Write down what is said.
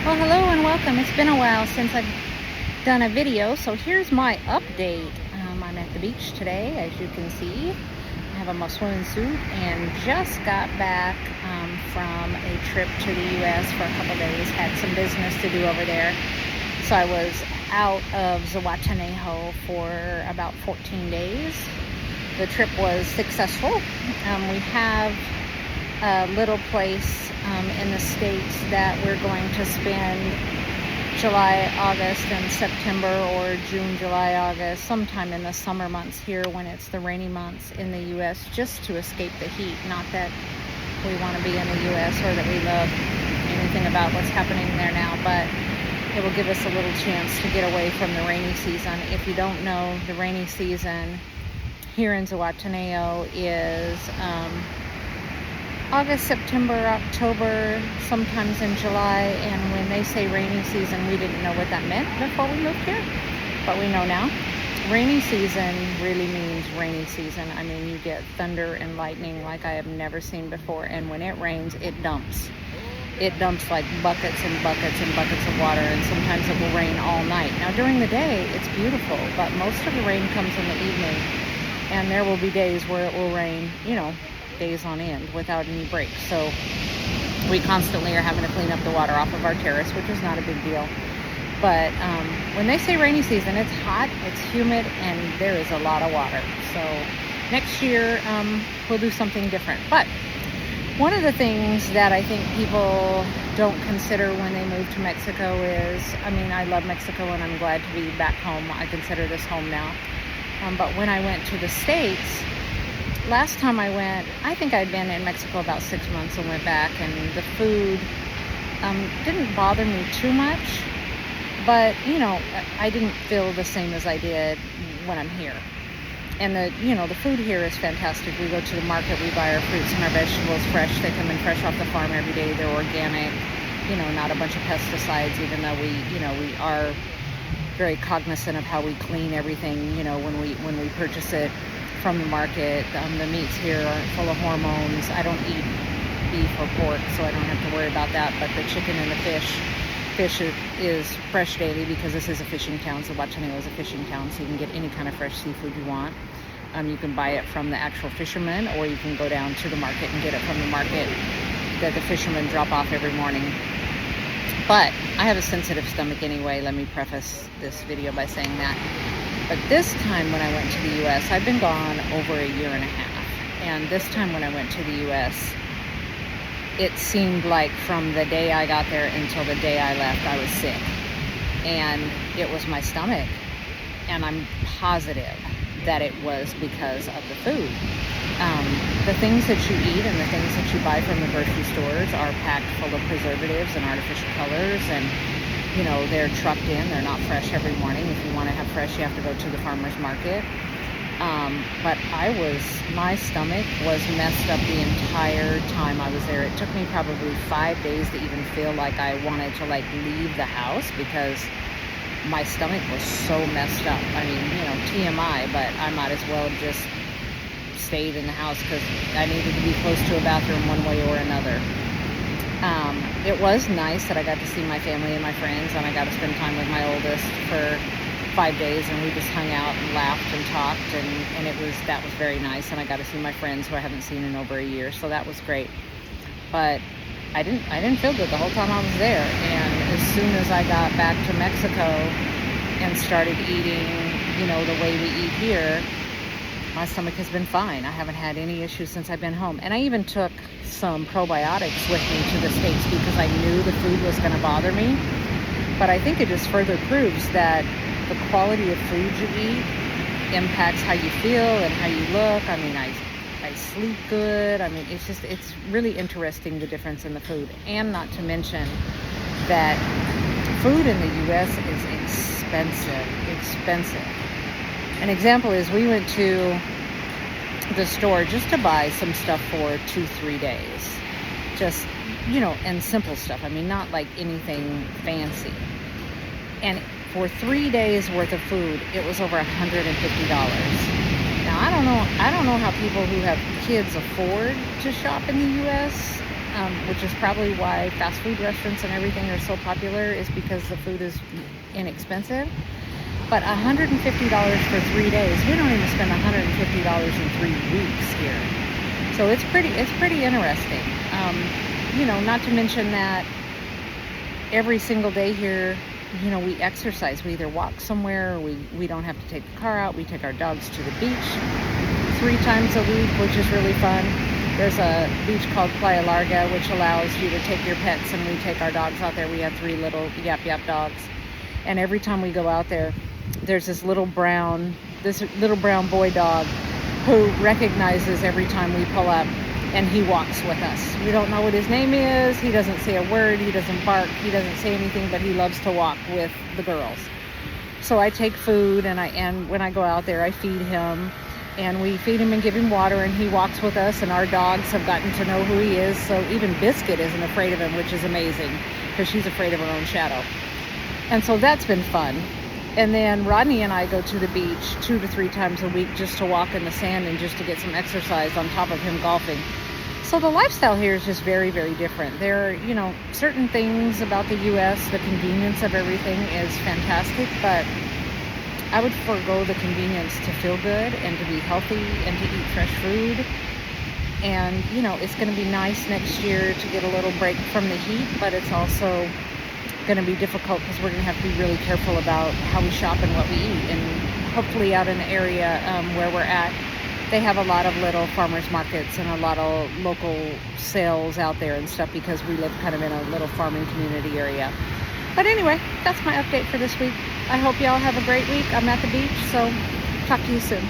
Well, hello and welcome. It's been a while since I've done a video, so here's my update. I'm at the beach today, as you can see. I have on my swimming suit and just got back from a trip to the U.S. for a couple days. Had some business to do over there. So I was out of Zihuatanejo for about 14 days. The trip was successful. We have a little place in the States that we're going to spend July, August, and September, or June, July, August, sometime in the summer months here when it's the rainy months in the U.S., just to escape the heat. Not that we want to be in the U.S. or that we love anything about what's happening there now, but it will give us a little chance to get away from the rainy season. If you don't know, the rainy season here in Zihuatanejo is August, September, October, sometimes in July. And when they say rainy season, we didn't know what that meant before we moved here, but we know now. Rainy season really means rainy season. I mean, you get thunder and lightning like I have never seen before, and when it rains, it dumps. It dumps like buckets and buckets and buckets of water, and sometimes it will rain all night. Now, during the day, it's beautiful, but most of the rain comes in the evening, and there will be days where it will rain, days on end without any breaks. So we constantly are having to clean up the water off of our terrace, which is not a big deal. But when they say rainy season, it's hot, it's humid, and there is a lot of water. So next year we'll do something different. But one of the things that I think people don't consider when they move to Mexico is, I love Mexico and I'm glad to be back home. I consider this home now. But when I went to the States, last time I went, I think I'd been in Mexico about 6 months and went back, and the food didn't bother me too much, but I didn't feel the same as I did when I'm here. And the food here is fantastic. We go to the market, we buy our fruits and our vegetables fresh. They come in fresh off the farm every day. They're organic, not a bunch of pesticides, even though we are very cognizant of how we clean everything, when we purchase it from the market. The meats here aren't full of hormones. I don't eat beef or pork, so I don't have to worry about that. But the chicken and the fish is fresh daily, because this is a fishing town. So Zihuatanejo is a fishing town, so you can get any kind of fresh seafood you want. You can buy it from the actual fishermen, or you can go down to the market and get it from the market that the fishermen drop off every morning. But I have a sensitive stomach anyway. Let me preface this video by saying that. But this time when I went to the U.S., I've been gone over a year and a half. And this time when I went to the U.S., it seemed like from the day I got there until the day I left, I was sick. And it was my stomach. And I'm positive that it was because of the food. The things that you eat and the things that you buy from the grocery stores are packed full of preservatives and artificial colors, and they're trucked in. They're not fresh every morning. If you want to have fresh, you have to go to the farmer's market. But my stomach was messed up the entire time I was there. It took me probably 5 days to even feel like I wanted to leave the house, because my stomach was so messed up. TMI, but I might as well have just stayed in the house, because I needed to be close to a bathroom one way or another. It was nice that I got to see my family and my friends, and I got to spend time with my oldest for 5 days, and we just hung out and laughed and talked, and that was very nice. And I got to see my friends who I haven't seen in over a year, so that was great. But I didn't feel good the whole time I was there. And as soon as I got back to Mexico and started eating, the way we eat here, my stomach has been fine. I haven't had any issues since I've been home. And I even took some probiotics with me to the States, because I knew the food was going to bother me. But I think it just further proves that the quality of food you eat impacts how you feel and how you look. I sleep good. It's really interesting, the difference in the food. And not to mention that food in the U.S. is expensive. An example is, we went to the store just to buy some stuff for 2-3 days. Just, and simple stuff. Not like anything fancy. And for 3 days worth of food, it was over $150. Now, I don't know how people who have kids afford to shop in the U.S. which is probably why fast food restaurants and everything are so popular, is because the food is inexpensive. But $150 for 3 days, we don't even spend $150 in 3 weeks here. So it's pretty interesting. Not to mention that every single day here, we exercise. We either walk somewhere, or we don't have to take the car out. We take our dogs to the beach 3 times a week, which is really fun. There's a beach called Playa Larga, which allows you to take your pets, and we take our dogs out there. We have 3 little yap yap dogs. And every time we go out there, there's this little brown boy dog who recognizes every time we pull up, and he walks with us. We don't know what his name is. He doesn't say a word. He doesn't bark. He doesn't say anything, but he loves to walk with the girls. So I take food, and when I go out there, I feed him, and we feed him and give him water, and he walks with us, and our dogs have gotten to know who he is. So even Biscuit isn't afraid of him, which is amazing, because she's afraid of her own shadow. And so that's been fun. And then Rodney and I go to the beach 2 to 3 times a week just to walk in the sand and just to get some exercise on top of him golfing. So the lifestyle here is just very, very different. There are, certain things about the U.S., the convenience of everything is fantastic, but I would forego the convenience to feel good and to be healthy and to eat fresh food. And, it's going to be nice next year to get a little break from the heat, but it's also going to be difficult because we're going to have to be really careful about how we shop and what we eat. And hopefully out in the area where we're at, they have a lot of little farmers markets and a lot of local sales out there and stuff, because we live kind of in a little farming community area. But anyway, that's my update for this week. I hope y'all have a great week. I'm at the beach, so talk to you soon.